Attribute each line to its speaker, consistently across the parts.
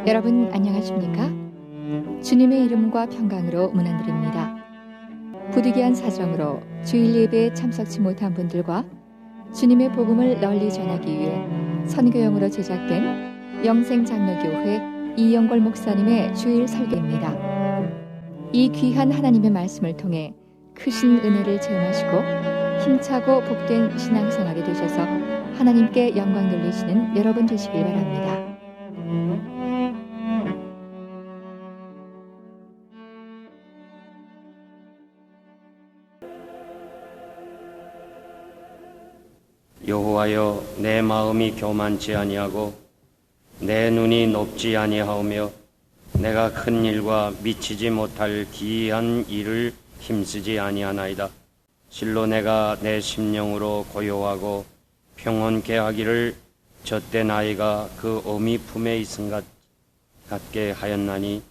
Speaker 1: 여러분 안녕하십니까? 주님의 이름과 평강으로 문안드립니다. 부득이한 사정으로 주일 예배에 참석치 못한 분들과 주님의 복음을 널리 전하기 위해 선교용으로 제작된 영생장로교회 이영걸 목사님의 주일 설교입니다. 이 귀한 하나님의 말씀을 통해 크신 은혜를 체험하시고 힘차고 복된 신앙생활이 되셔서 하나님께 영광 돌리시는 여러분 되시길 바랍니다.
Speaker 2: 여호와여, 내 마음이 교만치 아니하고 내 눈이 높지 아니하오며 내가 큰 일과 미치지 못할 기이한 일을 힘쓰지 아니하나이다. 실로 내가 내 심령으로 고요하고 평온케 하기를 젖된 아이가 그 어미 품에 있은 것 같게 하였나니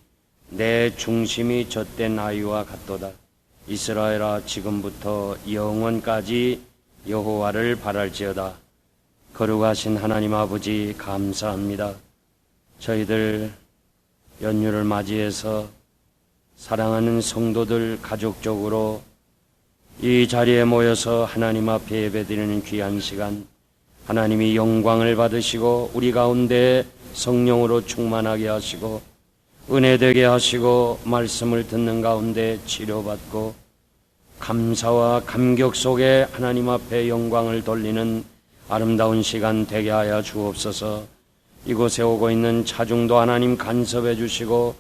Speaker 2: 내 중심이 젖된 아이와 같도다. 이스라엘아, 지금부터 영원까지 여호와를 바랄지어다. 거룩하신 하나님 아버지, 감사합니다. 저희들 연휴를 맞이해서 사랑하는 성도들 가족적으로 이 자리에 모여서 하나님 앞에 예배드리는 귀한 시간, 하나님이 영광을 받으시고 우리 가운데 성령으로 충만하게 하시고 은혜되게 하시고 말씀을 듣는 가운데 치료받고 감사와 감격 속에 하나님 앞에 영광을 돌리는 아름다운 시간 되게 하여 주옵소서. 이곳에 오고 있는 차중도 하나님 간섭해 주시고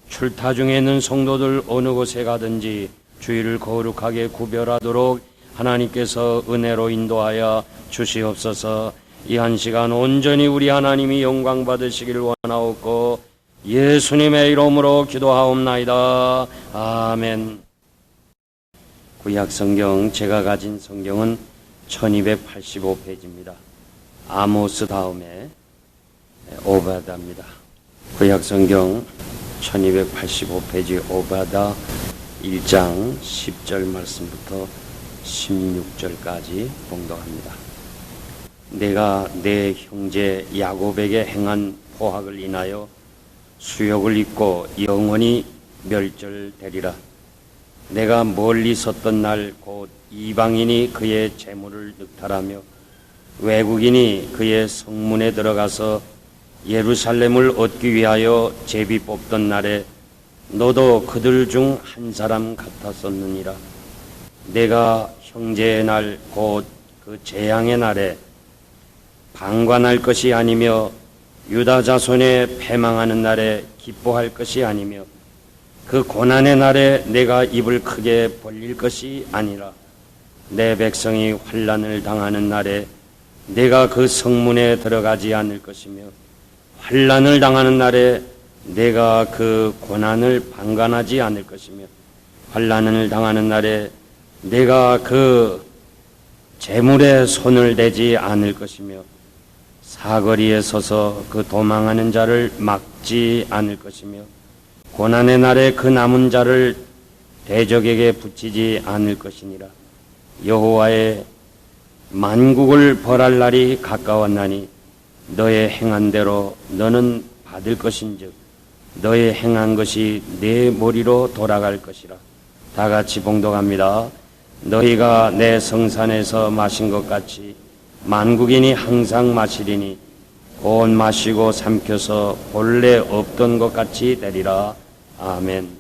Speaker 2: 출타 중에 있는 성도들 어느 곳에 가든지 주의를 거룩하게 구별하도록 하나님께서 은혜로 인도하여 주시옵소서. 이 한 시간 온전히 우리 하나님이 영광 받으시기를 원하옵고 예수님의 이름으로 기도하옵나이다. 아멘. 구약 성경, 제가 가진 성경은 1285페이지입니다. 아모스 다음에 오바다입니다. 구약 성경 1285페이지 오바다 1장 10절 말씀부터 16절까지 봉독합니다. 내가 내 형제 야곱에게 행한 포악을 인하여 수욕을 입고 영원히 멸절되리라. 내가 멀리 섰던 날 곧 이방인이 그의 재물을 늑탈하며 외국인이 그의 성문에 들어가서 예루살렘을 얻기 위하여 제비 뽑던 날에 너도 그들 중 한 사람 같았었느니라. 내가 형제의 날 곧 그 재앙의 날에 방관할 것이 아니며 유다 자손의 패망하는 날에 기뻐할 것이 아니며 그 고난의 날에 내가 입을 크게 벌릴 것이 아니라 내 백성이 환난을 당하는 날에 내가 그 성문에 들어가지 않을 것이며 환난을 당하는 날에 내가 그 고난을 방관하지 않을 것이며 환난을 당하는 날에 내가 그 재물에 손을 대지 않을 것이며 사거리에 서서 그 도망하는 자를 막지 않을 것이며 고난의 날에 그 남은 자를 대적에게 붙이지 않을 것이니라. 여호와의 만국을 벌할 날이 가까웠나니 너의 행한 대로 너는 받을 것인즉 너의 행한 것이 내 머리로 돌아갈 것이라. 다 같이 봉독합니다. 너희가 내 성산에서 마신 것 같이 만국인이 항상 마시리니 곧 마시고 삼켜서 본래 없던 것 같이 되리라. 아멘.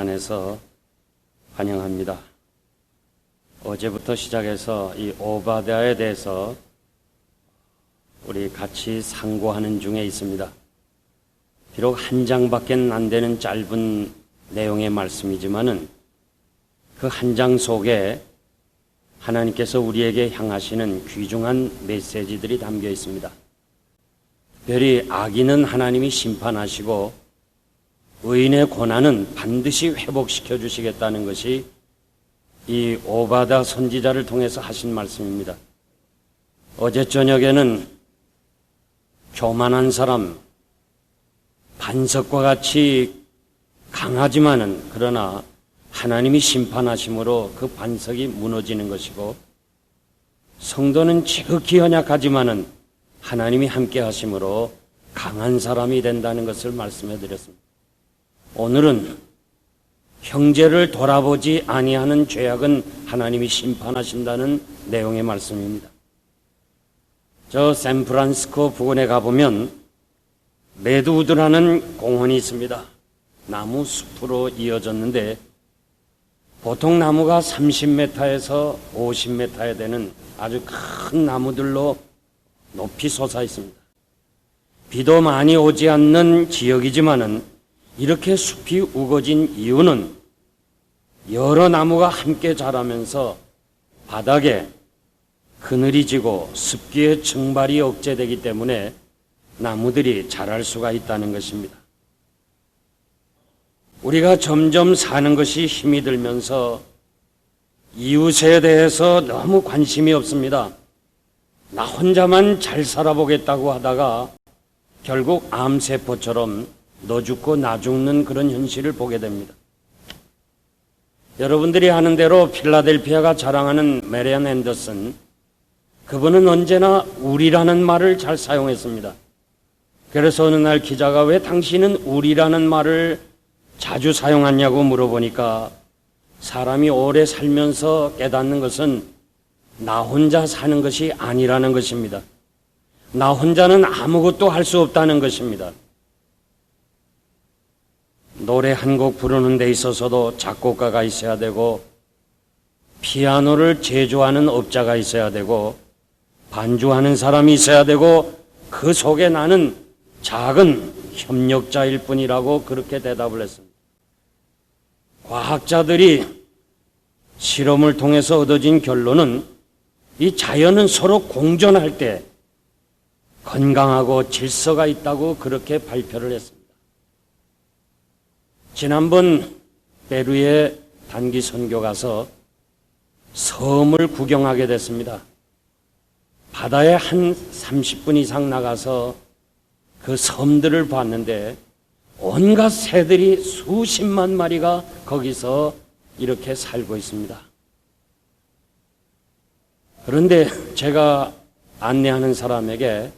Speaker 2: 안에서 환영합니다. 어제부터 시작해서 이 오바댜에 대해서 우리 같이 상고하는 중에 있습니다. 비록 한 장밖에 안 되는 짧은 내용의 말씀이지만은 그 한 장 속에 하나님께서 우리에게 향하시는 귀중한 메시지들이 담겨 있습니다. 특별히 악인은 하나님이 심판하시고 의인의 고난은 반드시 회복시켜 주시겠다는 것이 이 오바댜 선지자를 통해서 하신 말씀입니다. 어제 저녁에는 교만한 사람, 반석과 같이 강하지만은 그러나 하나님이 심판하심으로 그 반석이 무너지는 것이고, 성도는 지극히 연약하지만은 하나님이 함께 하심으로 강한 사람이 된다는 것을 말씀해 드렸습니다. 오늘은 형제를 돌아보지 아니하는 죄악은 하나님이 심판하신다는 내용의 말씀입니다. 저 샌프란시스코 부근에 가보면 레드우드라는 공원이 있습니다. 나무 숲으로 이어졌는데 보통 나무가 30m에서 50m에 되는 아주 큰 나무들로 높이 솟아 있습니다. 비도 많이 오지 않는 지역이지만은 이렇게 숲이 우거진 이유는 여러 나무가 함께 자라면서 바닥에 그늘이 지고 습기의 증발이 억제되기 때문에 나무들이 자랄 수가 있다는 것입니다. 우리가 점점 사는 것이 힘이 들면서 이웃에 대해서 너무 관심이 없습니다. 나 혼자만 잘 살아보겠다고 하다가 결국 암세포처럼 너 죽고 나 죽는 그런 현실을 보게 됩니다. 여러분들이 아는 대로 필라델피아가 자랑하는 메리안 앤더슨, 그분은 언제나 우리라는 말을 잘 사용했습니다. 그래서 어느 날 기자가 왜 당신은 우리라는 말을 자주 사용하냐고 물어보니까 사람이 오래 살면서 깨닫는 것은 나 혼자 사는 것이 아니라는 것입니다. 나 혼자는 아무것도 할 수 없다는 것입니다. 노래 한 곡 부르는 데 있어서도 작곡가가 있어야 되고, 피아노를 제조하는 업자가 있어야 되고, 반주하는 사람이 있어야 되고, 그 속에 나는 작은 협력자일 뿐이라고 그렇게 대답을 했습니다. 과학자들이 실험을 통해서 얻어진 결론은 이 자연은 서로 공존할 때 건강하고 질서가 있다고 그렇게 발표를 했습니다. 지난번 페루에 단기 선교 가서 섬을 구경하게 됐습니다. 바다에 한 30분 이상 나가서 그 섬들을 봤는데 온갖 새들이 수십만 마리가 거기서 이렇게 살고 있습니다. 그런데 제가 안내하는 사람에게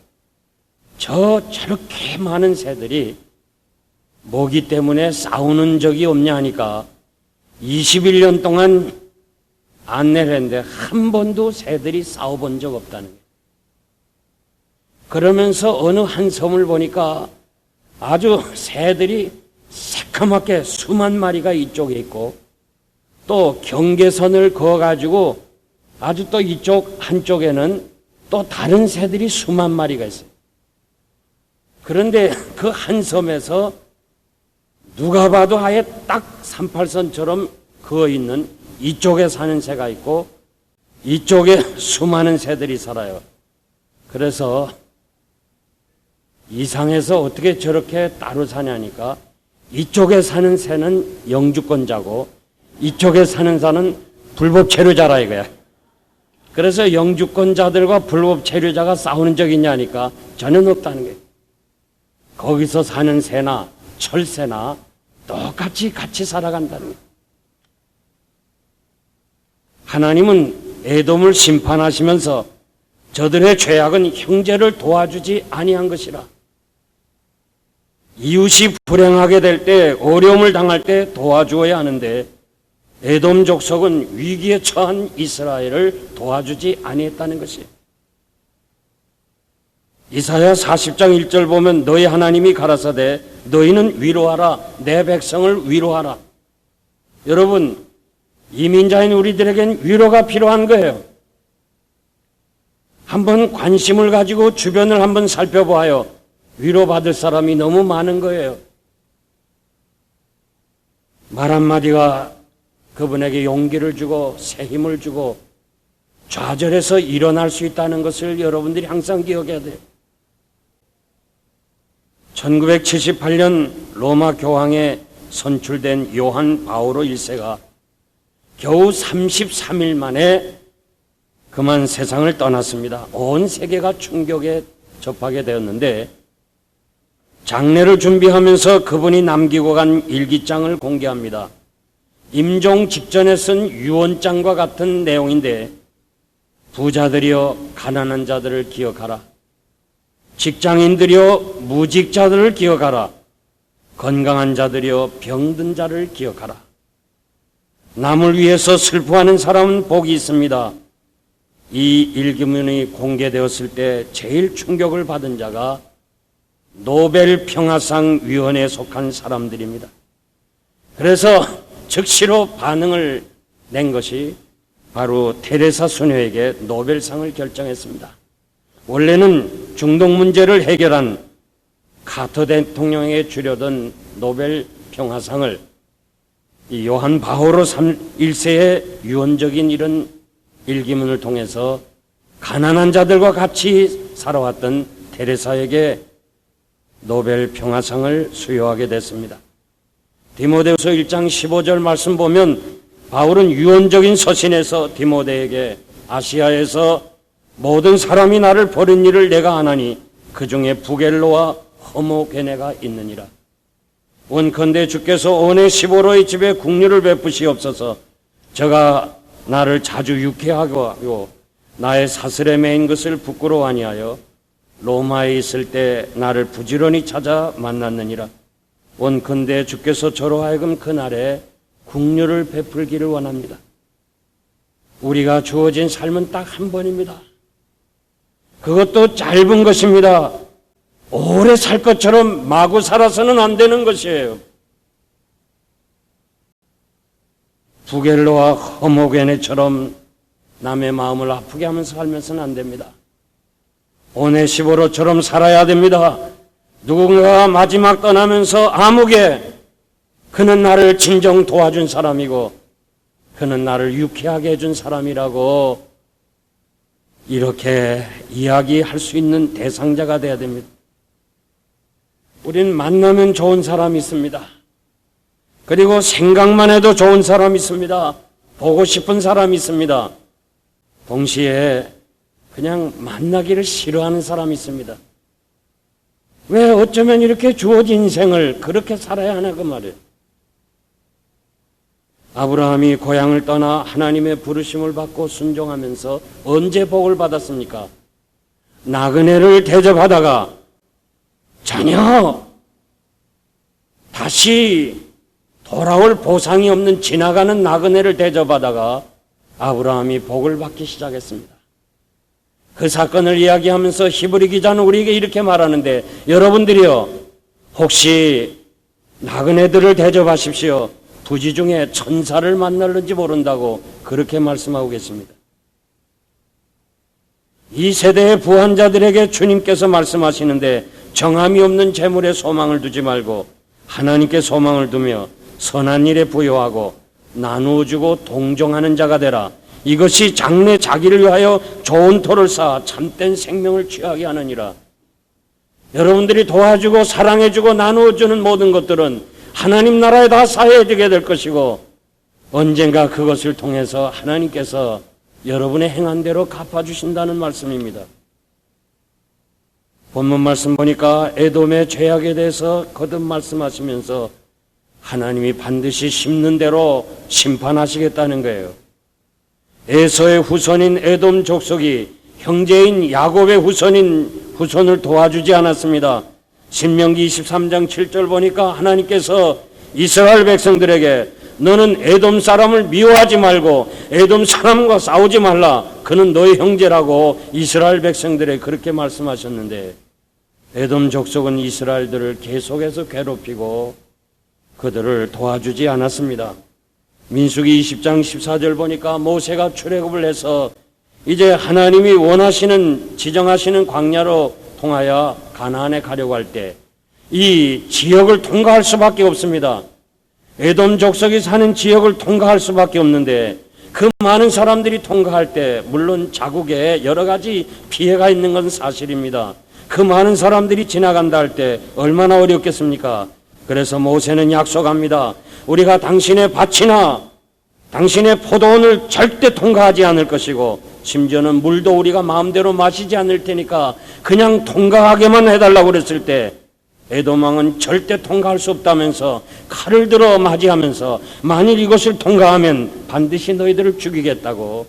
Speaker 2: 저렇게 많은 새들이 모기 때문에 싸우는 적이 없냐 하니까 21년 동안 안내를 했는데 한 번도 새들이 싸워본 적 없다는 거예요. 그러면서 어느 한 섬을 보니까 아주 새들이 새카맣게 수만 마리가 이쪽에 있고, 또 경계선을 그어가지고 아주 또 이쪽 한쪽에는 또 다른 새들이 수만 마리가 있어요. 그런데 그 한 섬에서 누가 봐도 아예 딱 38선처럼 그어있는 이쪽에 사는 새가 있고 이쪽에 수많은 새들이 살아요. 그래서 이상해서 어떻게 저렇게 따로 사냐니까 이쪽에 사는 새는 영주권자고 이쪽에 사는 새는 불법 체류자라 이거야. 그래서 영주권자들과 불법 체류자가 싸우는 적이 있냐니까 전혀 없다는 거예요. 거기서 사는 새나 철새나 똑같이 같이 살아간다는 거예요. 하나님은 에돔을 심판하시면서 저들의 죄악은 형제를 도와주지 아니한 것이라. 이웃이 불행하게 될 때, 어려움을 당할 때 도와주어야 하는데 에돔 족속은 위기에 처한 이스라엘을 도와주지 아니했다는 것이에요. 이사야 40장 1절 보면 너희 하나님이 가라사대 너희는 위로하라, 내 백성을 위로하라. 여러분, 이민자인 우리들에겐 위로가 필요한 거예요. 한번 관심을 가지고 주변을 한번 살펴보아요. 위로받을 사람이 너무 많은 거예요. 말 한마디가 그분에게 용기를 주고 새 힘을 주고 좌절해서 일어날 수 있다는 것을 여러분들이 항상 기억해야 돼요. 1978년 로마 교황에 선출된 요한 바오로 1세가 겨우 33일 만에 그만 세상을 떠났습니다. 온 세계가 충격에 접하게 되었는데 장례를 준비하면서 그분이 남기고 간 일기장을 공개합니다. 임종 직전에 쓴 유언장과 같은 내용인데 부자들이여 가난한 자들을 기억하라. 직장인들이여 무직자들을 기억하라. 건강한 자들이여 병든 자를 기억하라. 남을 위해서 슬퍼하는 사람은 복이 있습니다. 이 일기문이 공개되었을 때 제일 충격을 받은 자가 노벨 평화상 위원회에 속한 사람들입니다. 그래서 즉시로 반응을 낸 것이 바로 테레사 수녀에게 노벨상을 결정했습니다. 원래는 중동 문제를 해결한 카터 대통령에게 주려던 노벨 평화상을 이 요한 바오로 1세의 유언적인 이런 일기문을 통해서 가난한 자들과 같이 살아왔던 테레사에게 노벨 평화상을 수여하게 됐습니다. 디모데후서 1장 15절 말씀 보면 바울은 유언적인 서신에서 디모데에게 아시아에서 모든 사람이 나를 버린 일을 내가 아나니 그 중에 부겔로와 허모게네가 있느니라. 원컨대 주께서 오네시보로의 집에 국류를 베푸시옵소서. 저가 나를 자주 유쾌하고 하고 나의 사슬에 매인 것을 부끄러워 아니하여 로마에 있을 때 나를 부지런히 찾아 만났느니라. 원컨대 주께서 저로 하여금 그날에 국류를 베풀기를 원합니다. 우리가 주어진 삶은 딱 한 번입니다. 그것도 짧은 것입니다. 오래 살 것처럼 마구 살아서는 안 되는 것이에요. 부겔로와 허모게네처럼 남의 마음을 아프게 하면서 살면서는 안 됩니다. 오네시보로처럼 살아야 됩니다. 누군가가 마지막 떠나면서 아무개 그는 나를 진정 도와준 사람이고 그는 나를 유쾌하게 해준 사람이라고 이렇게 이야기할 수 있는 대상자가 돼야 됩니다. 우린 만나면 좋은 사람이 있습니다. 그리고 생각만 해도 좋은 사람이 있습니다. 보고 싶은 사람이 있습니다. 동시에 그냥 만나기를 싫어하는 사람이 있습니다. 왜 어쩌면 이렇게 주어진 인생을 그렇게 살아야 하나 그 말이에요. 아브라함이 고향을 떠나 하나님의 부르심을 받고 순종하면서 언제 복을 받았습니까? 나그네를 대접하다가 전혀 다시 돌아올 보상이 없는 지나가는 나그네를 대접하다가 아브라함이 복을 받기 시작했습니다. 그 사건을 이야기하면서 히브리 기자는 우리에게 이렇게 말하는데 여러분들이요 혹시 나그네들을 대접하십시오. 부지 중에 천사를 만날는지 모른다고 그렇게 말씀하고 계십니다. 이 세대의 부한자들에게 주님께서 말씀하시는데 정함이 없는 재물에 소망을 두지 말고 하나님께 소망을 두며 선한 일에 부여하고 나누어주고 동정하는 자가 되라. 이것이 장래 자기를 위하여 좋은 토를 쌓아 참된 생명을 취하게 하느니라. 여러분들이 도와주고 사랑해주고 나누어주는 모든 것들은 하나님 나라에 다 사해지게 될 것이고 언젠가 그것을 통해서 하나님께서 여러분의 행한 대로 갚아주신다는 말씀입니다. 본문 말씀 보니까 에돔의 죄악에 대해서 거듭 말씀하시면서 하나님이 반드시 심는 대로 심판하시겠다는 거예요. 에서의 후손인 에돔 족속이 형제인 야곱의 후손을 도와주지 않았습니다. 신명기 23장 7절 보니까 하나님께서 이스라엘 백성들에게 너는 에돔 사람을 미워하지 말고 에돔 사람과 싸우지 말라. 그는 너의 형제라고 이스라엘 백성들에게 그렇게 말씀하셨는데 에돔 족속은 이스라엘들을 계속해서 괴롭히고 그들을 도와주지 않았습니다. 민수기 20장 14절 보니까 모세가 출애굽을 해서 이제 하나님이 원하시는 지정하시는 광야로 통하여 가나안에 가려고 할 때 이 지역을 통과할 수밖에 없습니다. 에돔 족속이 사는 지역을 통과할 수밖에 없는데 그 많은 사람들이 통과할 때 물론 자국에 여러 가지 피해가 있는 건 사실입니다. 그 많은 사람들이 지나간다 할 때 얼마나 어렵겠습니까? 그래서 모세는 약속합니다. 우리가 당신의 밭이나 당신의 포도원을 절대 통과하지 않을 것이고 심지어는 물도 우리가 마음대로 마시지 않을 테니까 그냥 통과하게만 해달라고 그랬을 때 에돔 왕은 절대 통과할 수 없다면서 칼을 들어 맞이하면서 만일 이것을 통과하면 반드시 너희들을 죽이겠다고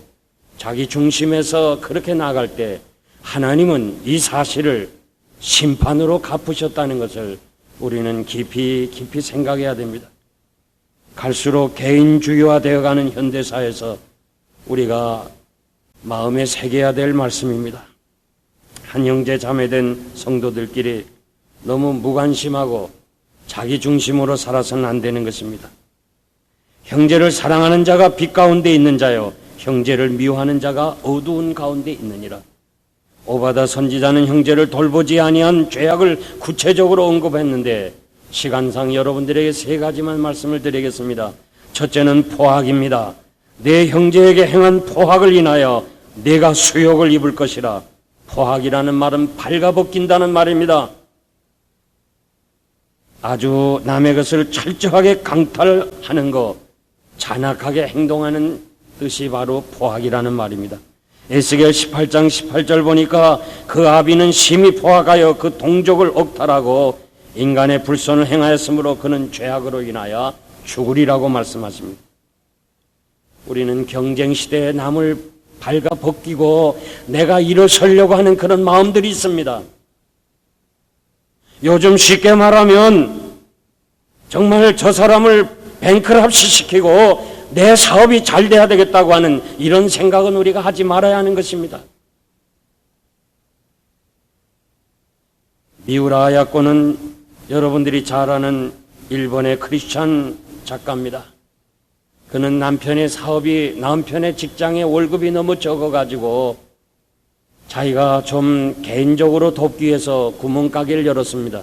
Speaker 2: 자기 중심에서 그렇게 나갈 때 하나님은 이 사실을 심판으로 갚으셨다는 것을 우리는 깊이 생각해야 됩니다. 갈수록 개인주의화 되어가는 현대사에서 우리가 마음에 새겨야 될 말씀입니다. 한 형제 자매된 성도들끼리 너무 무관심하고 자기 중심으로 살아서는 안 되는 것입니다. 형제를 사랑하는 자가 빛 가운데 있는 자요 형제를 미워하는 자가 어두운 가운데 있느니라. 오바다 선지자는 형제를 돌보지 아니한 죄악을 구체적으로 언급했는데 시간상 여러분들에게 세 가지만 말씀을 드리겠습니다. 첫째는 포악입니다. 내 형제에게 행한 포악을 인하여 내가 수욕을 입을 것이라. 포악이라는 말은 발가벗긴다는 말입니다. 아주 남의 것을 철저하게 강탈하는 것, 잔악하게 행동하는 뜻이 바로 포악이라는 말입니다. 에스겔 18장 18절 보니까 그 아비는 심히 포악하여 그 동족을 억탈하고 인간의 불손을 행하였으므로 그는 죄악으로 인하여 죽으리라고 말씀하십니다. 우리는 경쟁시대에 남을 발가벗기고 내가 일어서려고 하는 그런 마음들이 있습니다. 요즘 쉽게 말하면 정말 저 사람을 뱅크럽시 시키고 내 사업이 잘 돼야 되겠다고 하는 이런 생각은 우리가 하지 말아야 하는 것입니다. 미우라 아야코는 여러분들이 잘 아는 일본의 크리스찬 작가입니다. 그는 남편의 직장에 월급이 너무 적어가지고 자기가 좀 개인적으로 돕기 위해서 구멍가게를 열었습니다.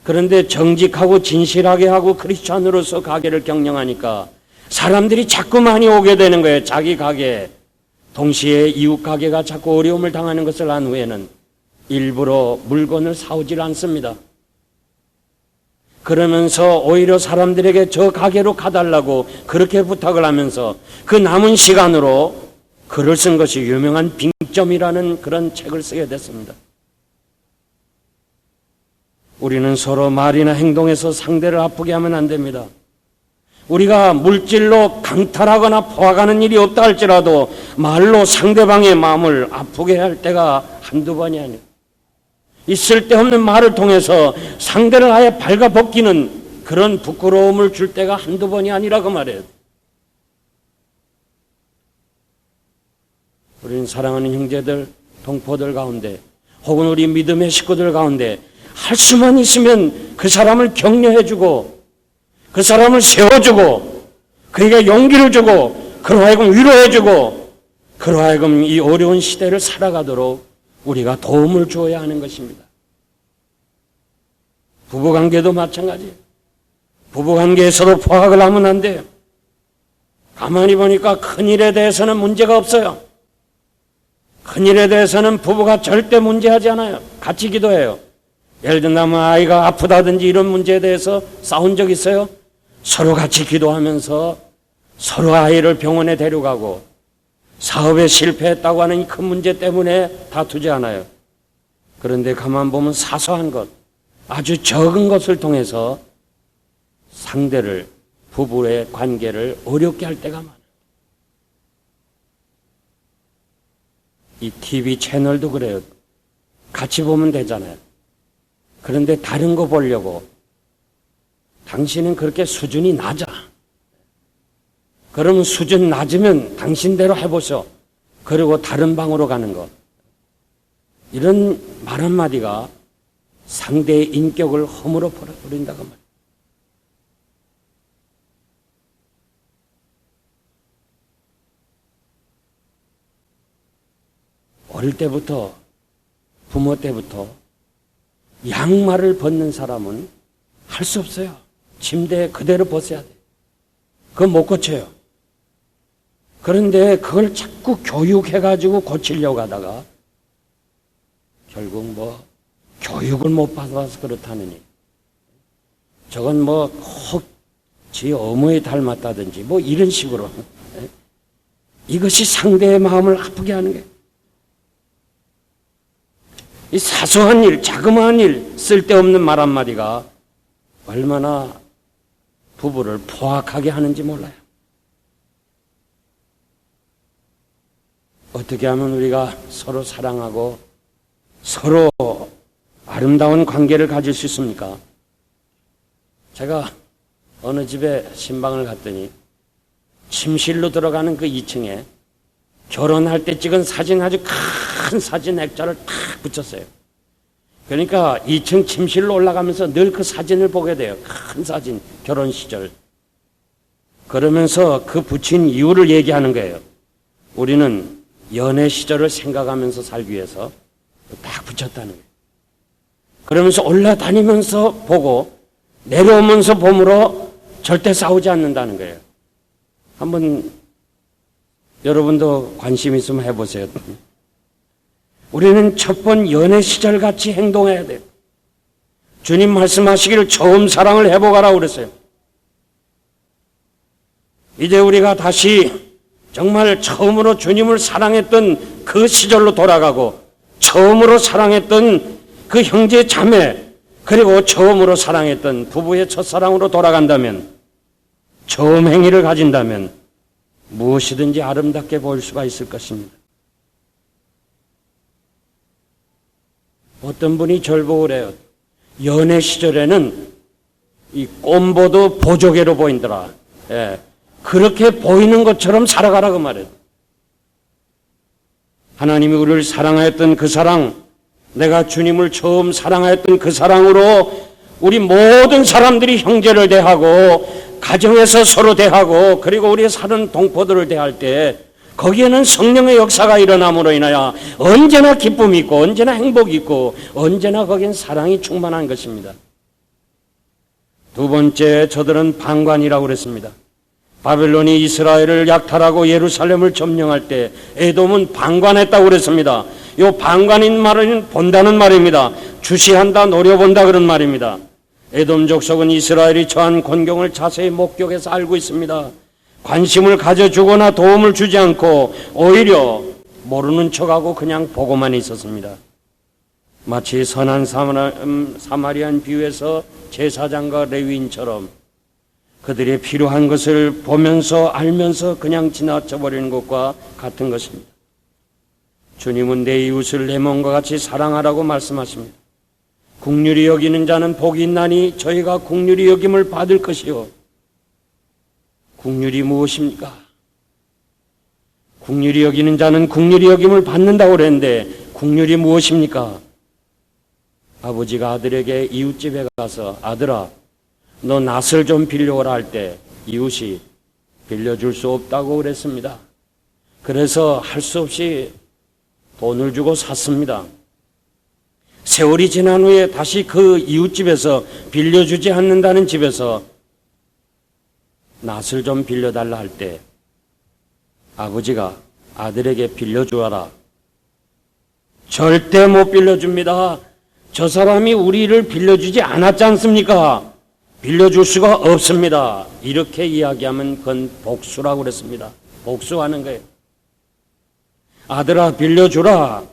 Speaker 2: 그런데 정직하고 진실하게 하고 크리스찬으로서 가게를 경영하니까 사람들이 자꾸 많이 오게 되는 거예요. 자기 가게. 동시에 이웃 가게가 자꾸 어려움을 당하는 것을 안 후에는 일부러 물건을 사오질 않습니다. 그러면서 오히려 사람들에게 저 가게로 가달라고 그렇게 부탁을 하면서 그 남은 시간으로 글을 쓴 것이 유명한 빙점이라는 그런 책을 쓰게 됐습니다. 우리는 서로 말이나 행동에서 상대를 아프게 하면 안 됩니다. 우리가 물질로 강탈하거나 포악하는 일이 없다 할지라도 말로 상대방의 마음을 아프게 할 때가 한두 번이 아니에요. 이 쓸데없는 말을 통해서 상대를 아예 발가벗기는 그런 부끄러움을 줄 때가 한두 번이 아니라고 말해요. 우리는 사랑하는 형제들, 동포들 가운데 혹은 우리 믿음의 식구들 가운데 할 수만 있으면 그 사람을 격려해주고 그 사람을 세워주고 그에게 용기를 주고 그로 하여금 위로해주고 그로 하여금 이 어려운 시대를 살아가도록 우리가 도움을 주어야 하는 것입니다. 부부관계도 마찬가지예요. 부부관계에서도 포악을 하면 안 돼요. 가만히 보니까 큰일에 대해서는 문제가 없어요. 큰일에 대해서는 부부가 절대 문제하지 않아요. 같이 기도해요. 예를 들면 아이가 아프다든지 이런 문제에 대해서 싸운 적 있어요? 서로 같이 기도하면서 서로 아이를 병원에 데려가고 사업에 실패했다고 하는 큰 문제 때문에 다투지 않아요. 그런데 가만 보면 사소한 것, 아주 적은 것을 통해서 상대를, 부부의 관계를 어렵게 할 때가 많아요. 이 TV 채널도 그래요. 같이 보면 되잖아요. 그런데 다른 거 보려고 당신은 그렇게 수준이 낮아. 그러면 수준 낮으면 당신대로 해보셔. 그리고 다른 방으로 가는 것. 이런 말 한마디가 상대의 인격을 허물어 버린다고 말이에요. 어릴 때부터, 부모 때부터 양말을 벗는 사람은 할 수 없어요. 침대에 그대로 벗어야 돼. 그건 못 고쳐요. 그런데 그걸 자꾸 교육해가지고 고치려고 하다가 결국 교육을 못 받아서 그렇다느니 저건 혹 지 어머니 닮았다든지 이런 식으로 이것이 상대의 마음을 아프게 하는 거예요. 이 사소한 일, 자그마한 일, 쓸데없는 말 한마디가 얼마나 부부를 포악하게 하는지 몰라요. 어떻게 하면 우리가 서로 사랑하고 서로 아름다운 관계를 가질 수 있습니까? 제가 어느 집에 신방을 갔더니 침실로 들어가는 그 2층에 결혼할 때 찍은 사진, 아주 큰 사진 액자를 탁 붙였어요. 그러니까 2층 침실로 올라가면서 늘 그 사진을 보게 돼요. 큰 사진, 결혼 시절. 그러면서 그 붙인 이유를 얘기하는 거예요. 우리는 연애 시절을 생각하면서 살기 위해서 딱 붙였다는 거예요. 그러면서 올라다니면서 보고 내려오면서 봄으로 절대 싸우지 않는다는 거예요. 한번 여러분도 관심 있으면 해보세요. 우리는 첫 번 연애 시절 같이 행동해야 돼요. 주님 말씀하시기를 처음 사랑을 해보가라고 그랬어요. 이제 우리가 다시 정말 처음으로 주님을 사랑했던 그 시절로 돌아가고 처음으로 사랑했던 그 형제 자매 그리고 처음으로 사랑했던 부부의 첫사랑으로 돌아간다면 처음 행위를 가진다면 무엇이든지 아름답게 보일 수가 있을 것입니다. 어떤 분이 절 보고 그래요. 연애 시절에는 이 꼼보도 보조개로 보인더라. 예. 그렇게 보이는 것처럼 살아가라 그 말이에요. 하나님이 우리를 사랑하였던 그 사랑, 내가 주님을 처음 사랑하였던 그 사랑으로 우리 모든 사람들이 형제를 대하고 가정에서 서로 대하고 그리고 우리 사는 동포들을 대할 때 거기에는 성령의 역사가 일어남으로 인하여 언제나 기쁨이 있고 언제나 행복이 있고 언제나 거기엔 사랑이 충만한 것입니다. 두 번째, 저들은 방관이라고 그랬습니다. 바벨론이 이스라엘을 약탈하고 예루살렘을 점령할 때 에돔은 방관했다고 그랬습니다. 이 방관인 말은 본다는 말입니다. 주시한다, 노려본다 그런 말입니다. 에돔 족속은 이스라엘이 처한 곤경을 자세히 목격해서 알고 있습니다. 관심을 가져주거나 도움을 주지 않고 오히려 모르는 척하고 그냥 보고만 있었습니다. 마치 선한 사마리안 비유에서 제사장과 레위인처럼 그들의 필요한 것을 보면서 알면서 그냥 지나쳐버리는 것과 같은 것입니다. 주님은 내 이웃을 내 몸과 같이 사랑하라고 말씀하십니다. 긍휼히 여기는 자는 복이 있나니 저희가 긍휼히 여김을 받을 것이요. 긍휼이 무엇입니까? 긍휼히 여기는 자는 긍휼히 여김을 받는다고 그랬는데 긍휼이 무엇입니까? 아버지가 아들에게 이웃집에 가서 아들아 너 낫을 좀 빌려오라 할 때 이웃이 빌려줄 수 없다고 그랬습니다. 그래서 할 수 없이 돈을 주고 샀습니다. 세월이 지난 후에 다시 그 이웃집에서 빌려주지 않는다는 집에서 낫을 좀 빌려달라 할 때 아버지가 아들에게 빌려주어라. 절대 못 빌려줍니다. 저 사람이 우리를 빌려주지 않았지 않습니까? 빌려줄 수가 없습니다. 이렇게 이야기하면 그건 복수라고 그랬습니다. 복수하는 거예요. 아들아 빌려주라.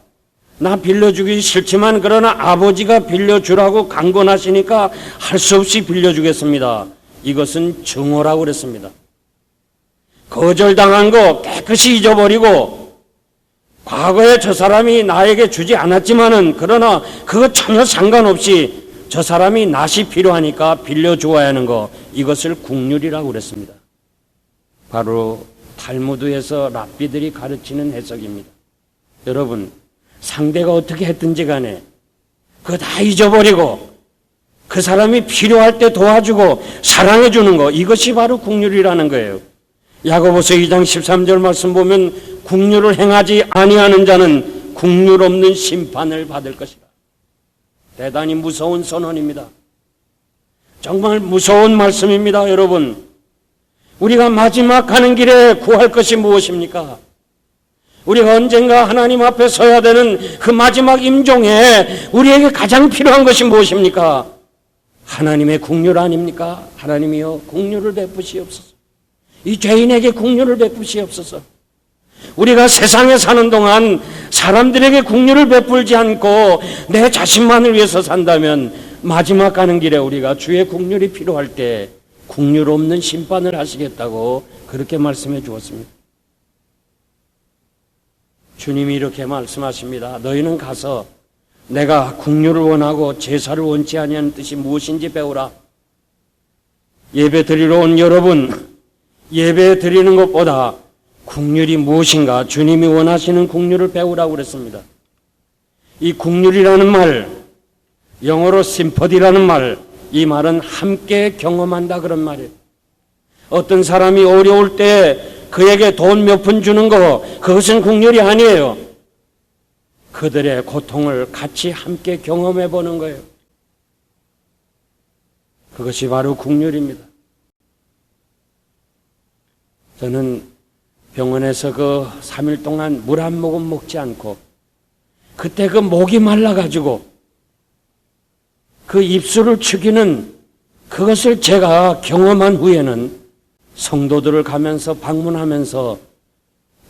Speaker 2: 나 빌려주기 싫지만 그러나 아버지가 빌려주라고 강권하시니까 할 수 없이 빌려주겠습니다. 이것은 증오라고 그랬습니다. 거절당한 거 깨끗이 잊어버리고 과거에 저 사람이 나에게 주지 않았지만은 그러나 그거 전혀 상관없이 저 사람이 낫이 필요하니까 빌려주어야 하는 거 이것을 긍휼이라고 그랬습니다. 바로 탈무드에서 랍비들이 가르치는 해석입니다. 여러분 상대가 어떻게 했든지 간에 그거 다 잊어버리고 그 사람이 필요할 때 도와주고 사랑해 주는 거 이것이 바로 긍휼이라는 거예요. 야고보서 2장 13절 말씀 보면 긍휼을 행하지 아니하는 자는 국률 없는 심판을 받을 것이라. 대단히 무서운 선언입니다. 정말 무서운 말씀입니다, 여러분. 우리가 마지막 가는 길에 구할 것이 무엇입니까? 우리가 언젠가 하나님 앞에 서야 되는 그 마지막 임종에 우리에게 가장 필요한 것이 무엇입니까? 하나님의 국률 아닙니까? 하나님이여 국률을 베푸시옵소서. 이 죄인에게 국률을 베푸시옵소서. 우리가 세상에 사는 동안 사람들에게 국률을 베풀지 않고 내 자신만을 위해서 산다면 마지막 가는 길에 우리가 주의 국률이 필요할 때 국률 없는 심판을 하시겠다고 그렇게 말씀해 주었습니다. 주님이 이렇게 말씀하십니다. 너희는 가서 내가 국률을 원하고 제사를 원치 아니하는 뜻이 무엇인지 배우라. 예배 드리러 온 여러분, 예배 드리는 것보다 국률이 무엇인가, 주님이 원하시는 국률을 배우라고 그랬습니다. 이 국률이라는 말, 영어로 심퍼디라는 말, 이 말은 함께 경험한다 그런 말이에요. 어떤 사람이 어려울 때 그에게 돈 몇 푼 주는 거, 그것은 국률이 아니에요. 그들의 고통을 같이 함께 경험해 보는 거예요. 그것이 바로 국률입니다. 저는 병원에서 그 3일 동안 물 한 모금 먹지 않고 그때 그 목이 말라가지고 그 입술을 죽이는 그것을 제가 경험한 후에는 성도들을 가면서 방문하면서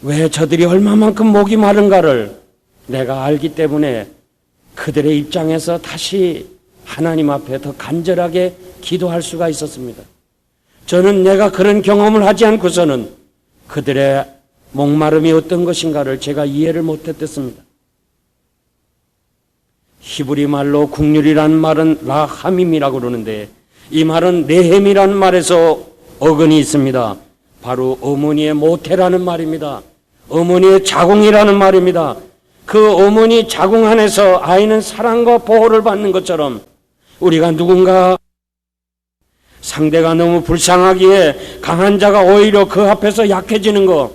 Speaker 2: 왜 저들이 얼마만큼 목이 마른가를 내가 알기 때문에 그들의 입장에서 다시 하나님 앞에 더 간절하게 기도할 수가 있었습니다. 저는 내가 그런 경험을 하지 않고서는 그들의 목마름이 어떤 것인가를 제가 이해를 못했습니다. 히브리 말로 국률이라는 말은 라함임이라고 그러는데 이 말은 네헴이라는 말에서 어근이 있습니다. 바로 어머니의 모태라는 말입니다. 어머니의 자궁이라는 말입니다. 그 어머니 자궁 안에서 아이는 사랑과 보호를 받는 것처럼 우리가 누군가 상대가 너무 불쌍하기에 강한 자가 오히려 그 앞에서 약해지는 것,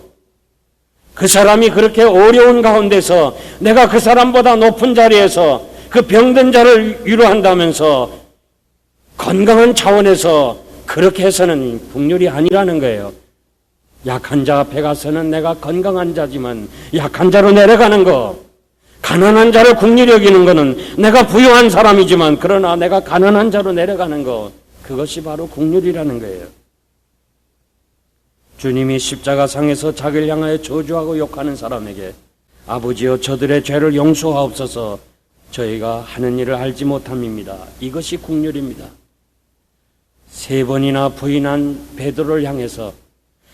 Speaker 2: 그 사람이 그렇게 어려운 가운데서 내가 그 사람보다 높은 자리에서 그 병든 자를 위로한다면서 건강한 차원에서 그렇게 해서는 국률이 아니라는 거예요. 약한 자 앞에 가서는 내가 건강한 자지만 약한 자로 내려가는 거, 가난한 자를 국률이 여기는 거는 내가 부유한 사람이지만 그러나 내가 가난한 자로 내려가는 거, 그것이 바로 국률이라는 거예요. 주님이 십자가상에서 자기를 향하여 저주하고 욕하는 사람에게 아버지여 저들의 죄를 용서하옵소서, 저희가 하는 일을 알지 못함입니다. 이것이 국률입니다. 3번이나 부인한 베드로를 향해서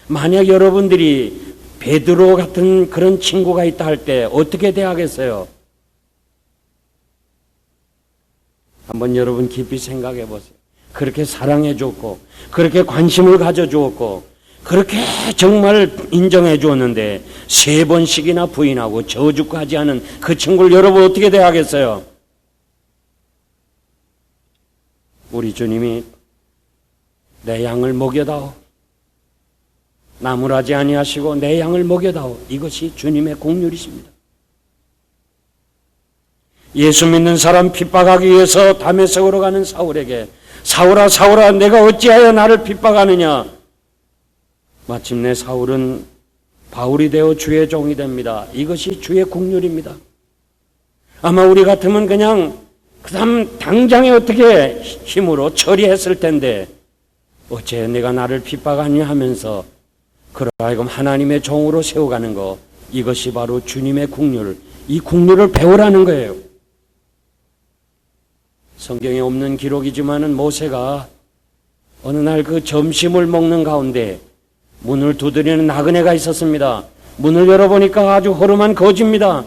Speaker 2: 만약 여러분들이 베드로 같은 그런 친구가 있다 할 때 어떻게 대하겠어요? 한번 여러분 깊이 생각해 보세요. 그렇게 사랑해 줬고 그렇게 관심을 가져 주었고 그렇게 정말 인정해 주었는데 3번씩이나 부인하고 저주까지 하는 그 친구를 여러분 어떻게 대하겠어요? 우리 주님이 내 양을 먹여다오, 나무라지 아니하시고 내 양을 먹여다오, 이것이 주님의 국률이십니다. 예수 믿는 사람 핍박하기 위해서 다메섹으로 가는 사울에게 사울아 사울아 내가 어찌하여 나를 핍박하느냐, 마침내 사울은 바울이 되어 주의 종이 됩니다. 이것이 주의 국률입니다. 아마 우리 같으면 그냥 그 다음 당장에 어떻게 힘으로 처리했을 텐데 어째 내가 나를 핍박하냐 하면서 그러하여금 하나님의 종으로 세워가는 것, 이것이 바로 주님의 국률, 이 국률을 배우라는 거예요. 성경에 없는 기록이지만은 모세가 어느 날 그 점심을 먹는 가운데 문을 두드리는 나그네가 있었습니다. 문을 열어보니까 아주 허름한 거지입니다.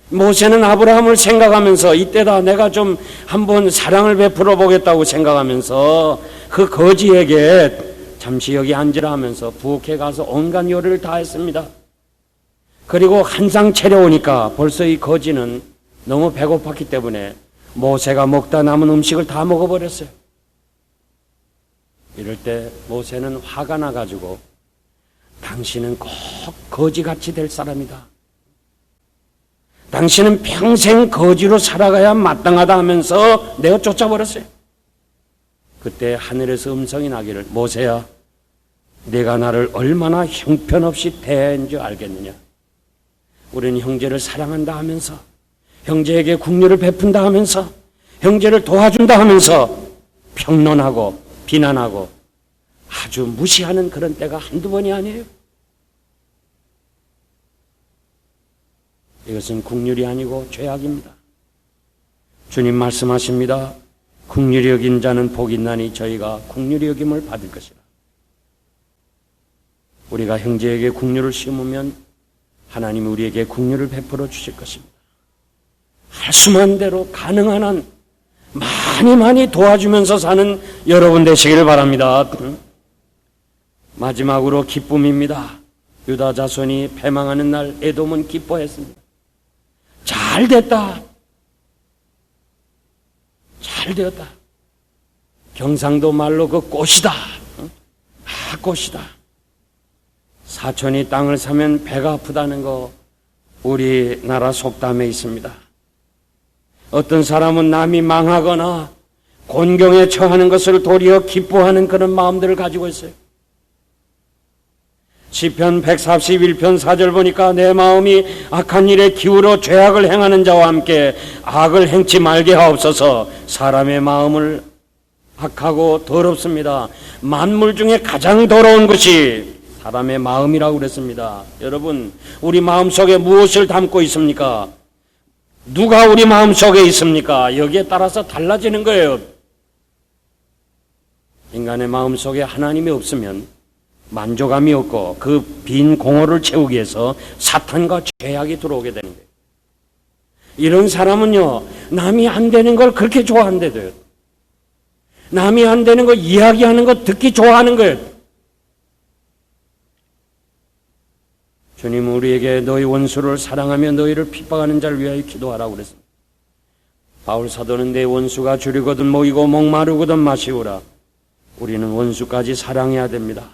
Speaker 2: 모세는 아브라함을 생각하면서 이때다 내가 좀 한번 사랑을 베풀어 보겠다고 생각하면서 그 거지에게 잠시 여기 앉으라 하면서 부엌에 가서 온갖 요리를 다 했습니다. 그리고 한 상 차려오니까 벌써 이 거지는 너무 배고팠기 때문에 모세가 먹다 남은 음식을 다 먹어버렸어요. 이럴 때 모세는 화가 나가지고 당신은 꼭 거지같이 될 사람이다. 당신은 평생 거지로 살아가야 마땅하다 하면서 내어 쫓아버렸어요. 그때 하늘에서 음성이 나기를, 모세야, 내가 나를 얼마나 형편없이 대한 줄 알겠느냐. 우리는 형제를 사랑한다 하면서, 형제에게 국률을 베푼다 하면서, 형제를 도와준다 하면서 평론하고 비난하고 아주 무시하는 그런 때가 한두 번이 아니에요. 이것은 국률이 아니고 죄악입니다. 주님 말씀하십니다. 국률이 여긴 자는 복이 있나니 저희가 국률이 여김을 받을 것이라. 우리가 형제에게 국률을 심으면 하나님이 우리에게 국률을 베풀어 주실 것입니다. 할 수만 대로 가능한 한 많이 도와주면서 사는 여러분 되시기를 바랍니다. 마지막으로 기쁨입니다. 유다 자손이 패망하는 날 에돔은 기뻐했습니다. 잘 됐다. 잘 되었다. 경상도 말로 그 꽃이다. 꽃이다. 사촌이 땅을 사면 배가 아프다는 거 우리나라 속담에 있습니다. 어떤 사람은 남이 망하거나 곤경에 처하는 것을 도리어 기뻐하는 그런 마음들을 가지고 있어요. 시편 141편 4절 보니까 내 마음이 악한 일에 기울어 죄악을 행하는 자와 함께 악을 행치 말게 하옵소서. 사람의 마음을 악하고 더럽습니다. 만물 중에 가장 더러운 것이 사람의 마음이라고 그랬습니다. 여러분, 우리 마음속에 무엇을 담고 있습니까? 누가 우리 마음속에 있습니까? 여기에 따라서 달라지는 거예요. 인간의 마음속에 하나님이 없으면 만족감이 없고 그 빈 공허를 채우기 위해서 사탄과 죄악이 들어오게 되는 거예요. 이런 사람은요, 남이 안 되는 걸 그렇게 좋아한대도요. 남이 안 되는 거 이야기하는 거 듣기 좋아하는 거예요. 주님은 우리에게 너희 원수를 사랑하며 너희를 핍박하는 자를 위하여 기도하라고 그랬습니다. 바울 사도는 내 원수가 줄이거든 모이고 목마르거든 마시우라. 우리는 원수까지 사랑해야 됩니다.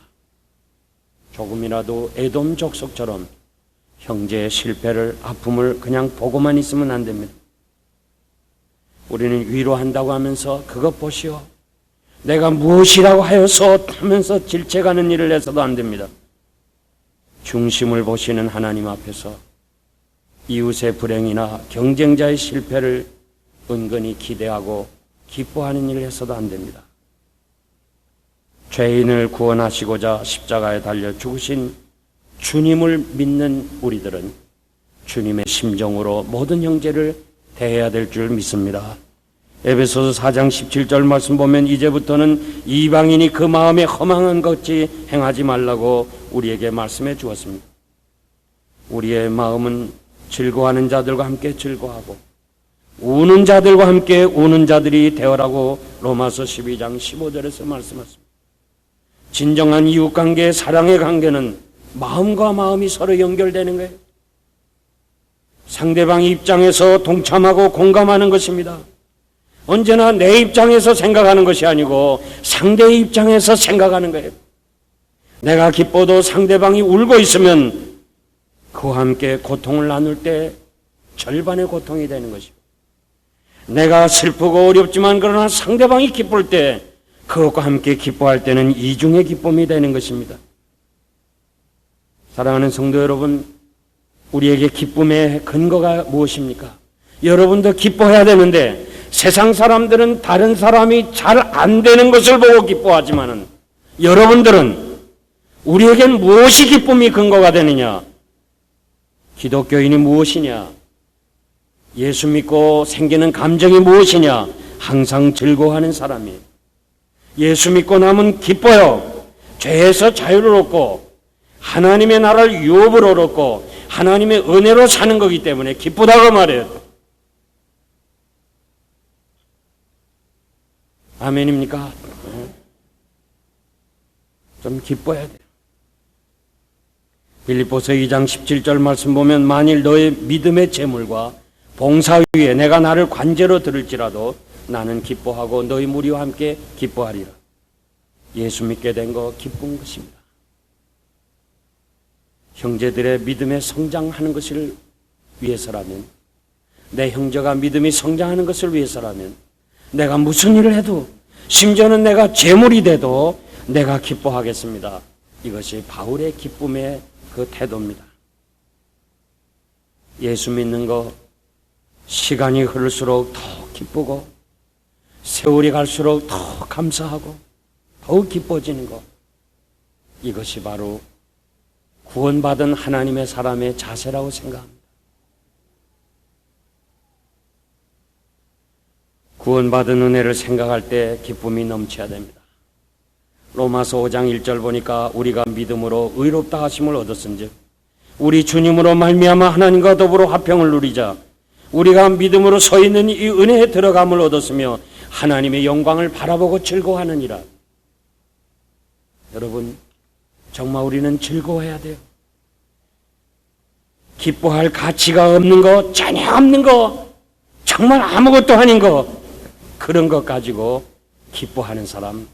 Speaker 2: 조금이라도 에돔 족속처럼 형제의 실패를, 아픔을 그냥 보고만 있으면 안 됩니다. 우리는 위로한다고 하면서 그것 보시오, 내가 무엇이라고 하여서 하면서 질책하는 일을 해서도 안 됩니다. 중심을 보시는 하나님 앞에서 이웃의 불행이나 경쟁자의 실패를 은근히 기대하고 기뻐하는 일을 해서도 안 됩니다. 죄인을 구원하시고자 십자가에 달려 죽으신 주님을 믿는 우리들은 주님의 심정으로 모든 형제를 대해야 될 줄 믿습니다. 에베소서 4장 17절 말씀 보면 이제부터는 이방인이 그 마음에 허망한 것이 행하지 말라고 우리에게 말씀해 주었습니다. 우리의 마음은 즐거워하는 자들과 함께 즐거워하고 우는 자들과 함께 우는 자들이 되어라고 로마서 12장 15절에서 말씀하십니다. 진정한 이웃관계, 사랑의 관계는 마음과 마음이 서로 연결되는 거예요. 상대방의 입장에서 동참하고 공감하는 것입니다. 언제나 내 입장에서 생각하는 것이 아니고 상대의 입장에서 생각하는 거예요. 내가 기뻐도 상대방이 울고 있으면 그와 함께 고통을 나눌 때 절반의 고통이 되는 것이고, 내가 슬프고 어렵지만 그러나 상대방이 기쁠 때 그것과 함께 기뻐할 때는 이중의 기쁨이 되는 것입니다. 사랑하는 성도 여러분, 우리에게 기쁨의 근거가 무엇입니까? 여러분도 기뻐해야 되는데 세상 사람들은 다른 사람이 잘 안 되는 것을 보고 기뻐하지만은 여러분들은 우리에겐 무엇이 기쁨이 근거가 되느냐? 기독교인이 무엇이냐? 예수 믿고 생기는 감정이 무엇이냐? 항상 즐거워하는 사람이에요. 예수 믿고 나면 기뻐요. 죄에서 자유를 얻고 하나님의 나라를 유업을 얻고 하나님의 은혜로 사는 거기 때문에 기쁘다고 말해요. 아멘입니까? 좀 기뻐야 돼요. 빌립보서 2장 17절 말씀 보면 만일 너의 믿음의 재물과 봉사 위에 내가 나를 관제로 들을지라도 나는 기뻐하고 너희 무리와 함께 기뻐하리라. 예수 믿게 된 거 기쁜 것입니다. 형제들의 믿음에 성장하는 것을 위해서라면 내 형제가 믿음이 성장하는 것을 위해서라면 내가 무슨 일을 해도, 심지어는 내가 재물이 돼도 내가 기뻐하겠습니다. 이것이 바울의 기쁨의 그 태도입니다. 예수 믿는 거 시간이 흐를수록 더 기쁘고, 세월이 갈수록 더 감사하고 더욱 기뻐지는 것, 이것이 바로 구원받은 하나님의 사람의 자세라고 생각합니다. 구원받은 은혜를 생각할 때 기쁨이 넘쳐야 됩니다. 로마서 5장 1절 보니까 우리가 믿음으로 의롭다 하심을 얻었은즉 우리 주님으로 말미암아 하나님과 더불어 화평을 누리자. 우리가 믿음으로 서 있는 이 은혜에 들어감을 얻었으며 하나님의 영광을 바라보고 즐거워하느니라. 여러분, 정말 우리는 즐거워해야 돼요. 기뻐할 가치가 없는 거, 전혀 없는 거, 정말 아무것도 아닌 거, 그런 것 가지고 기뻐하는 사람,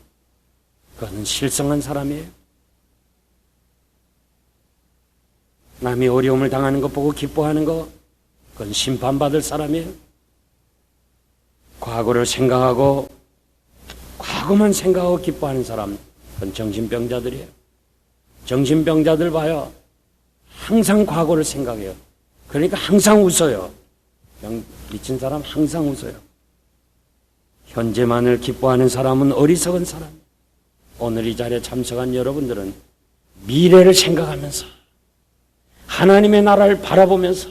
Speaker 2: 그것은 실성한 사람이에요. 남이 어려움을 당하는 것 보고 기뻐하는 거, 그건 심판받을 사람이에요. 과거를 생각하고 과거만 생각하고 기뻐하는 사람, 그건 정신병자들이에요. 정신병자들 봐요. 항상 과거를 생각해요. 그러니까 항상 웃어요. 미친 사람 항상 웃어요. 현재만을 기뻐하는 사람은 어리석은 사람. 오늘 이 자리에 참석한 여러분들은 미래를 생각하면서 하나님의 나라를 바라보면서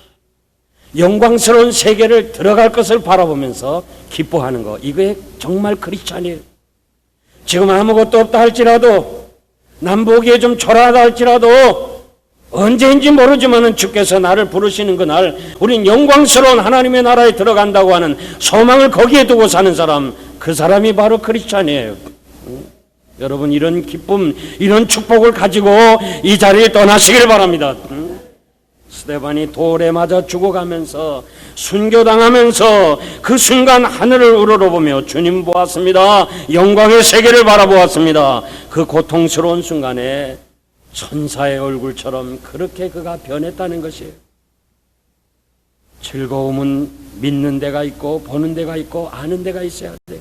Speaker 2: 영광스러운 세계를 들어갈 것을 바라보면서 기뻐하는 거, 이게 정말 크리스찬이에요. 지금 아무것도 없다 할지라도, 남 보기에 좀 초라하다 할지라도, 언제인지 모르지만은 주께서 나를 부르시는 그날 우린 영광스러운 하나님의 나라에 들어간다고 하는 소망을 거기에 두고 사는 사람, 그 사람이 바로 크리스찬이에요. 여러분, 이런 기쁨, 이런 축복을 가지고 이 자리를 떠나시길 바랍니다. 스데반이 돌에 맞아 죽어가면서 순교당하면서 그 순간 하늘을 우러러보며 주님 보았습니다. 영광의 세계를 바라보았습니다. 그 고통스러운 순간에 천사의 얼굴처럼 그렇게 그가 변했다는 것이에요. 즐거움은 믿는 데가 있고 보는 데가 있고 아는 데가 있어야 돼요.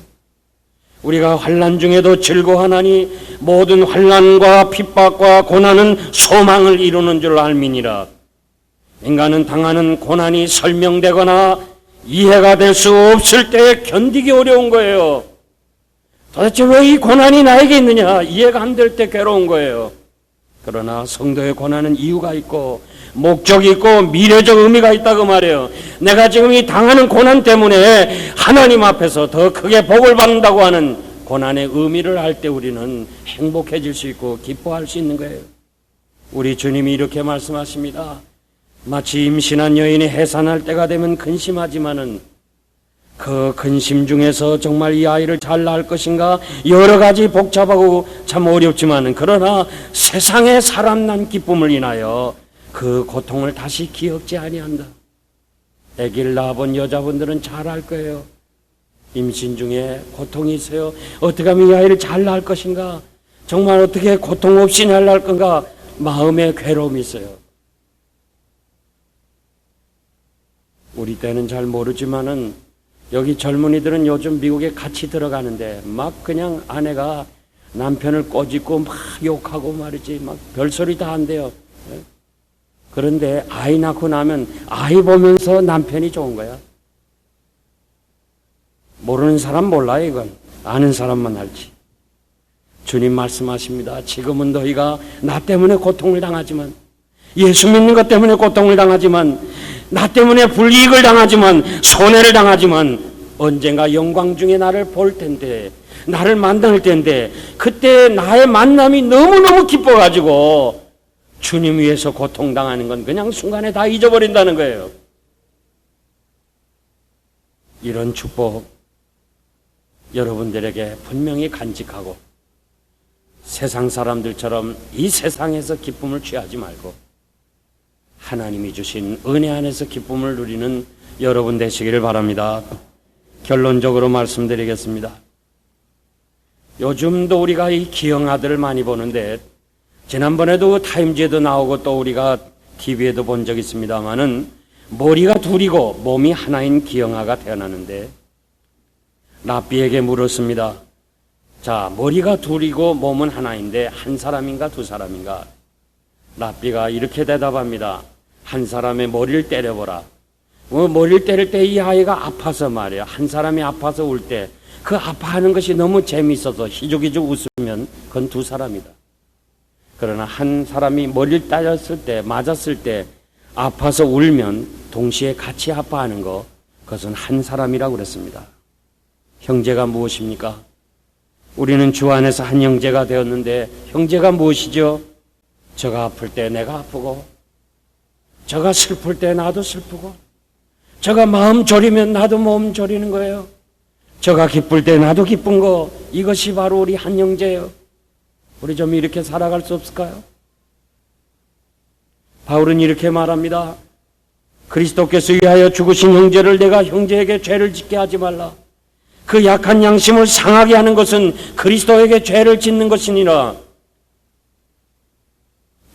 Speaker 2: 우리가 환난 중에도 즐거워하나니 모든 환난과 핍박과 고난은 소망을 이루는 줄 알미니라. 인간은 당하는 고난이 설명되거나 이해가 될 수 없을 때 견디기 어려운 거예요. 도대체 왜 이 고난이 나에게 있느냐, 이해가 안 될 때 괴로운 거예요. 그러나 성도의 고난은 이유가 있고 목적이 있고 미래적 의미가 있다고 말해요. 내가 지금 이 당하는 고난 때문에 하나님 앞에서 더 크게 복을 받는다고 하는 고난의 의미를 알 때 우리는 행복해질 수 있고 기뻐할 수 있는 거예요. 우리 주님이 이렇게 말씀하십니다. 마치 임신한 여인이 해산할 때가 되면 근심하지만은 그 근심 중에서 정말 이 아이를 잘 낳을 것인가, 여러 가지 복잡하고 참 어렵지만은 그러나 세상에 사람 난 기쁨을 인하여 그 고통을 다시 기억지 아니한다. 아기를 낳아본 여자분들은 잘 알 거예요. 임신 중에 고통이 있어요. 어떻게 하면 이 아이를 잘 낳을 것인가, 정말 어떻게 고통 없이 잘 낳을 건가, 마음에 괴로움이 있어요. 우리 때는 잘 모르지만은 여기 젊은이들은 요즘 미국에 같이 들어가는데 막 그냥 아내가 남편을 꼬집고 막 욕하고 말이지, 막 별소리 다 한대요. 그런데 아이 낳고 나면 아이 보면서 남편이 좋은 거야. 모르는 사람 몰라요. 이건 아는 사람만 알지. 주님 말씀하십니다. 지금은 너희가 나 때문에 고통을 당하지만, 예수 믿는 것 때문에 고통을 당하지만, 나 때문에 불이익을 당하지만, 손해를 당하지만 언젠가 영광 중에 나를 볼 텐데, 나를 만날 텐데, 그때 나의 만남이 너무너무 기뻐가지고 주님 위해서 고통당하는 건 그냥 순간에 다 잊어버린다는 거예요. 이런 축복 여러분들에게 분명히 간직하고, 세상 사람들처럼 이 세상에서 기쁨을 취하지 말고 하나님이 주신 은혜 안에서 기쁨을 누리는 여러분 되시기를 바랍니다. 결론적으로 말씀드리겠습니다. 요즘도 우리가 이 기영아들을 많이 보는데, 지난번에도 타임지에도 나오고 또 우리가 TV에도 본 적 있습니다만은, 머리가 둘이고 몸이 하나인 기영아가 태어나는데 랍비에게 물었습니다. 자, 머리가 둘이고 몸은 하나인데 한 사람인가 두 사람인가? 랍비가 이렇게 대답합니다. 한 사람의 머리를 때려보라. 머리를 때릴 때 이 아이가 아파서 말이야. 한 사람이 아파서 울 때 그 아파하는 것이 너무 재미있어서 희죽희죽 웃으면 그건 두 사람이다. 그러나 한 사람이 머리를 때렸을 때, 맞았을 때 아파서 울면 동시에 같이 아파하는 거, 그것은 한 사람이라고 그랬습니다. 형제가 무엇입니까? 우리는 주 안에서 한 형제가 되었는데 형제가 무엇이죠? 저가 아플 때 내가 아프고, 저가 슬플 때 나도 슬프고, 저가 마음 졸이면 나도 마음 졸이는 거예요. 저가 기쁠 때 나도 기쁜 거, 이것이 바로 우리 한 형제예요. 우리 좀 이렇게 살아갈 수 없을까요? 바울은 이렇게 말합니다. 그리스도께서 위하여 죽으신 형제를 내가 형제에게 죄를 짓게 하지 말라. 그 약한 양심을 상하게 하는 것은 그리스도에게 죄를 짓는 것이니라.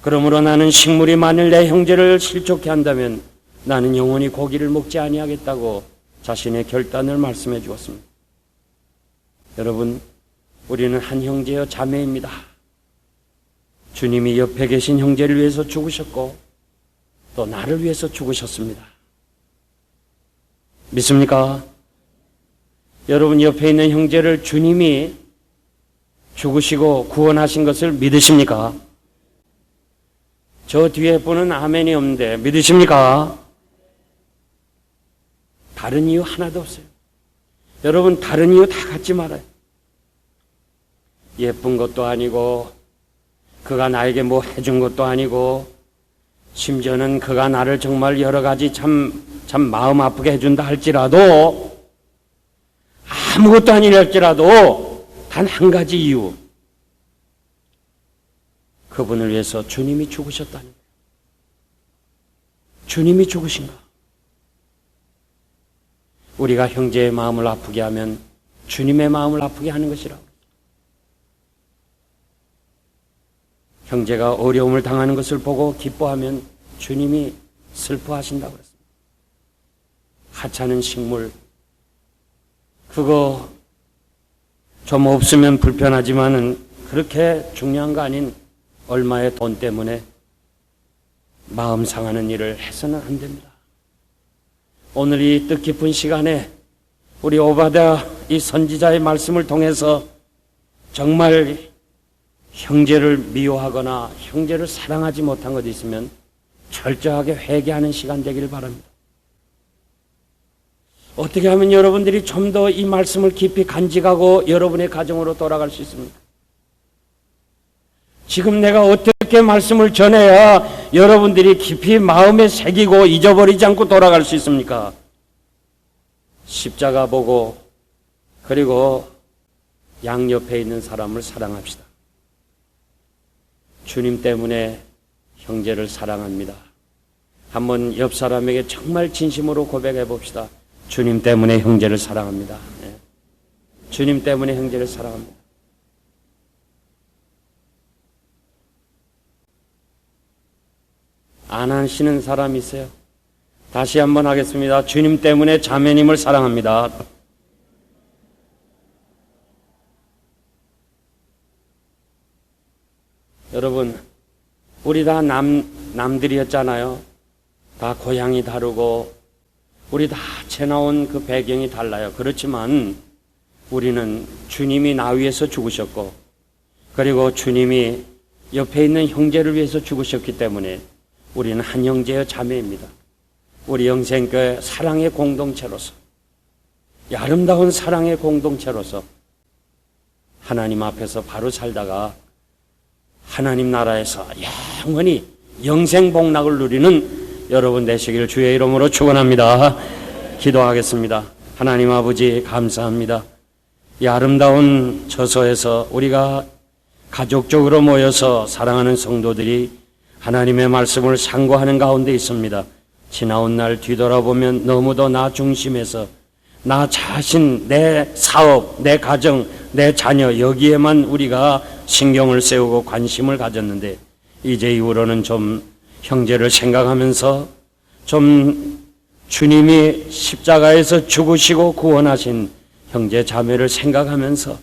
Speaker 2: 그러므로 나는 식물이 만일 내 형제를 실족케 한다면 나는 영원히 고기를 먹지 아니하겠다고 자신의 결단을 말씀해 주었습니다. 여러분, 우리는 한 형제여 자매입니다. 주님이 옆에 계신 형제를 위해서 죽으셨고 또 나를 위해서 죽으셨습니다. 믿습니까? 여러분, 옆에 있는 형제를 주님이 죽으시고 구원하신 것을 믿으십니까? 저 뒤에 분은 아멘이 없는데 믿으십니까? 다른 이유 하나도 없어요. 여러분, 다른 이유 다 갖지 말아요. 예쁜 것도 아니고 그가 나에게 뭐 해준 것도 아니고 심지어는 그가 나를 정말 여러 가지 참 마음 아프게 해준다 할지라도 아무것도 아니라 할지라도 단 한 가지 이유, 그분을 위해서 주님이 죽으셨다는 거예요. 주님이 죽으신 거. 우리가 형제의 마음을 아프게 하면 주님의 마음을 아프게 하는 것이라고. 형제가 어려움을 당하는 것을 보고 기뻐하면 주님이 슬퍼하신다고 그랬습니다. 하찮은 식물, 그거 좀 없으면 불편하지만은 그렇게 중요한 거 아닌 얼마의 돈 때문에 마음 상하는 일을 해서는 안 됩니다. 오늘 이 뜻깊은 시간에 우리 오바댜 이 선지자의 말씀을 통해서 정말 형제를 미워하거나 형제를 사랑하지 못한 것이 있으면 철저하게 회개하는 시간 되기를 바랍니다. 어떻게 하면 여러분들이 좀 더 이 말씀을 깊이 간직하고 여러분의 가정으로 돌아갈 수 있습니까? 지금 내가 어떻게 말씀을 전해야 여러분들이 깊이 마음에 새기고 잊어버리지 않고 돌아갈 수 있습니까? 십자가 보고 그리고 양옆에 있는 사람을 사랑합시다. 주님 때문에 형제를 사랑합니다. 한번 옆 사람에게 정말 진심으로 고백해 봅시다. 주님 때문에 형제를 사랑합니다. 네. 주님 때문에 형제를 사랑합니다. 안 하시는 사람이 있어요? 다시 한번 하겠습니다. 주님 때문에 자매님을 사랑합니다. 여러분, 우리 다 남들이었잖아요. 다 고향이 다르고 우리 다 채나온 그 배경이 달라요. 그렇지만 우리는 주님이 나 위해서 죽으셨고 그리고 주님이 옆에 있는 형제를 위해서 죽으셨기 때문에 우리는 한 형제여 자매입니다. 우리 영생교회 사랑의 공동체로서, 이 아름다운 사랑의 공동체로서 하나님 앞에서 바로 살다가 하나님 나라에서 영원히 영생복락을 누리는 여러분 되시길 주의 이름으로 축원합니다. 기도하겠습니다. 하나님 아버지 감사합니다. 이 아름다운 처소에서 우리가 가족적으로 모여서 사랑하는 성도들이 하나님의 말씀을 상고하는 가운데 있습니다. 지나온 날 뒤돌아보면 너무도 나 중심에서 나 자신, 내 사업, 내 가정, 내 자녀 여기에만 우리가 신경을 세우고 관심을 가졌는데 이제 이후로는 좀 형제를 생각하면서 좀 주님이 십자가에서 죽으시고 구원하신 형제 자매를 생각하면서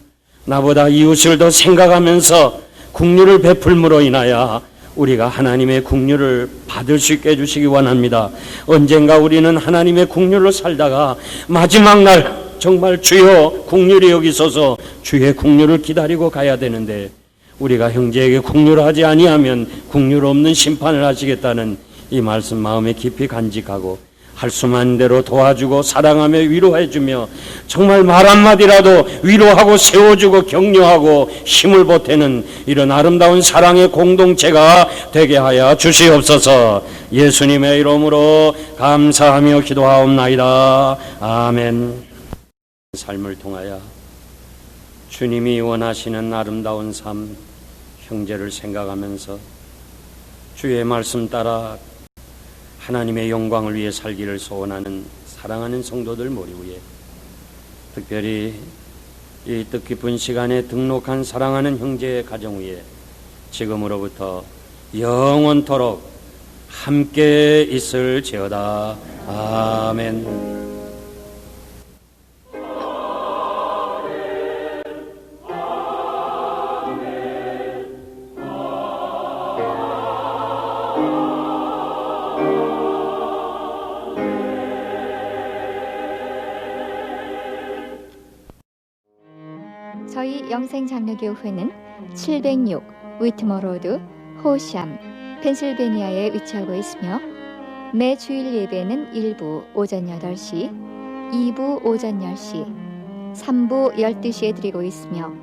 Speaker 2: 나보다 이웃을 더 생각하면서 긍휼을 베풀므로 인하여 우리가 하나님의 긍휼을 받을 수 있게 해주시기 원합니다. 언젠가 우리는 하나님의 긍휼로 살다가 마지막 날 정말 주여 긍휼히 여기소서 주의 긍휼을 기다리고 가야 되는데 우리가 형제에게 긍휼하지 아니하면 긍휼 없는 심판을 하시겠다는 이 말씀 마음에 깊이 간직하고 할 수만 대로 도와주고 사랑하며 위로해주며 정말 말 한마디라도 위로하고 세워주고 격려하고 힘을 보태는 이런 아름다운 사랑의 공동체가 되게 하여 주시옵소서. 예수님의 이름으로 감사하며 기도하옵나이다. 아멘. 삶을 통하여 주님이 원하시는 아름다운 삶, 형제를 생각하면서 주의 말씀 따라 하나님의 영광을 위해 살기를 소원하는 사랑하는 성도들 모두 위에 특별히 이 뜻깊은 시간에 등록한 사랑하는 형제의 가정 위에 지금으로부터 영원토록 함께 있을지어다. 아멘.
Speaker 1: 저희 영생장로교회는 706 위트머 로드 호샴 펜실베니아에 위치하고 있으며 매 주일 예배는 1부 오전 8시, 2부 오전 10시, 3부 12시에 드리고 있으며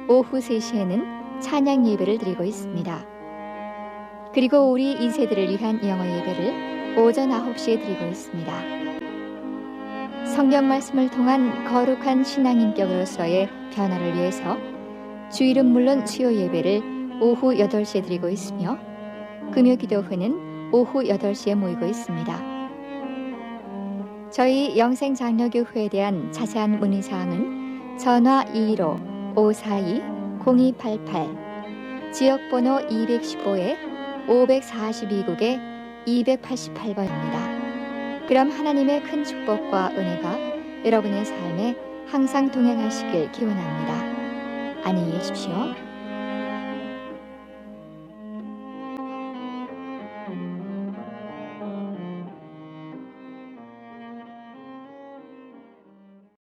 Speaker 1: 오후 3시에는 찬양 예배를 드리고 있습니다. 그리고 우리 2세들을 위한 영어 예배를 오전 9시에 드리고 있습니다. 성경 말씀을 통한 거룩한 신앙인격으로서의 변화를 위해서 주일은 물론 수요 예배를 오후 8시에 드리고 있으며 금요 기도회는 오후 8시에 모이고 있습니다. 저희 영생장로교회에 대한 자세한 문의사항은 전화 215-542-0288 지역번호 215에 542국에 288번입니다. 그럼 하나님의 큰 축복과 은혜가 여러분의 삶에 항상 동행하시길 기원합니다. 안녕히 계십시오.